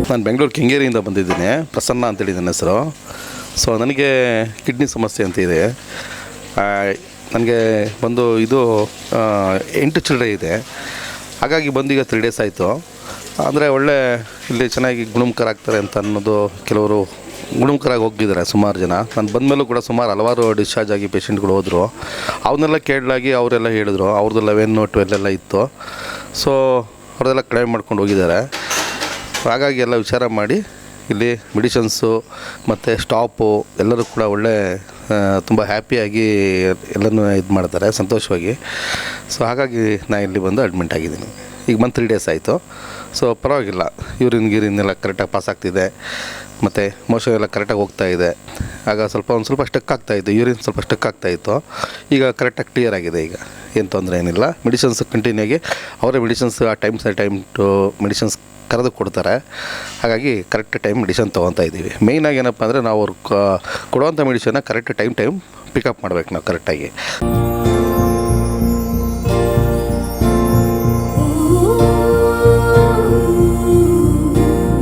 ನಾನು ಬೆಂಗಳೂರು ಕೆಂಗೇರಿಯಿಂದ ಬಂದಿದ್ದೀನಿ. ಪ್ರಸನ್ನ ಅಂತೇಳಿ ನನ್ನ ಹೆಸರು. ಸೊ ನನಗೆ ಕಿಡ್ನಿ ಸಮಸ್ಯೆ ಅಂತ ಇದೆ. ನನಗೆ ಬಂದು ಇದು 8 ಚಿಲ್ಲರೆ ಇದೆ. ಹಾಗಾಗಿ ಬಂದೀಗ 3 ಡೇಸ್ ಆಯಿತು. ಅಂದರೆ ಒಳ್ಳೆ ಇಲ್ಲಿ ಚೆನ್ನಾಗಿ ಗುಣಮುಖರಾಗ್ತಾರೆ ಅಂತ ಅನ್ನೋದು, ಕೆಲವರು ಗುಣಮುಖರಾಗಿ ಹೋಗಿದ್ದಾರೆ ಸುಮಾರು ಜನ. ನಾನು ಬಂದಮೇಲೂ ಕೂಡ ಸುಮಾರು ಹಲವಾರು ಡಿಸ್ಚಾರ್ಜ್ ಆಗಿ ಪೇಷಂಟ್ಗಳು ಹೋದರು. ಅವನ್ನೆಲ್ಲ ಕೇಳಲಾಗಿ ಅವರೆಲ್ಲ ಹೇಳಿದ್ರು ಅವ್ರದ್ದು 11, 12 ಇತ್ತು. ಸೊ ಅವ್ರದ್ದೆಲ್ಲ ಕ್ಲೈಮ್ ಮಾಡ್ಕೊಂಡು ಹೋಗಿದ್ದಾರೆ. ಹಾಗಾಗಿ ಎಲ್ಲ ವಿಚಾರ ಮಾಡಿ ಇಲ್ಲಿ ಮೆಡಿಷನ್ಸು ಮತ್ತು ಸ್ಟಾಪು ಎಲ್ಲರೂ ಕೂಡ ಒಳ್ಳೆ ತುಂಬ ಹ್ಯಾಪಿಯಾಗಿ ಎಲ್ಲನೂ ಇದು ಮಾಡ್ತಾರೆ ಸಂತೋಷವಾಗಿ. ಸೊ ಹಾಗಾಗಿ ನಾನು ಇಲ್ಲಿ ಬಂದು ಅಡ್ಮಿಂಟ್ ಆಗಿದ್ದೀನಿ. ಈಗ ಬಂದು 3 ಡೇಸ್ ಆಯಿತು. ಸೊ ಪರವಾಗಿಲ್ಲ, ಯೂರಿನ್ ಎಲ್ಲ ಕರೆಕ್ಟಾಗಿ ಪಾಸ್ ಆಗ್ತಿದೆ ಮತ್ತು ಮೋಷನ್ ಎಲ್ಲ ಕರೆಕ್ಟಾಗಿ ಹೋಗ್ತಾಯಿದೆ. ಆಗ ಒಂದು ಸ್ವಲ್ಪ ಸ್ಟಕ್ ಆಗ್ತಾಯಿತ್ತು, ಯೂರಿನ್ ಸ್ವಲ್ಪ ಸ್ಟಕ್ ಆಗ್ತಾಯಿತ್ತು. ಈಗ ಕರೆಕ್ಟಾಗಿ ಕ್ಲಿಯರ್ ಆಗಿದೆ. ಈಗ ಏನು ತೊಂದರೆ ಏನಿಲ್ಲ. ಮೆಡಿಷನ್ಸ್ ಕಂಟಿನ್ಯೂಗೆ ಅವರೇ ಮೆಡಿಷನ್ಸ್ ಆ ಟೈಮ್ ಟು ಮೆಡಿಷನ್ಸ್ ಕರೆದು ಕೊಡ್ತಾರೆ. ಹಾಗಾಗಿ ಕರೆಕ್ಟ್ ಟೈಮ್ ಮೆಡಿಷನ್ ತೊಗೊತಾ ಇದ್ದೀವಿ. ಮೇಯ್ನಾಗಿ ಏನಪ್ಪ ಅಂದರೆ ನಾವು ಅವ್ರು ಕೊಡುವಂಥ ಮೆಡಿಷನ್ನ ಕರೆಕ್ಟ್ ಟೈಮ್ ಪಿಕಪ್ ಮಾಡಬೇಕು ನಾವು ಕರೆಕ್ಟಾಗಿ.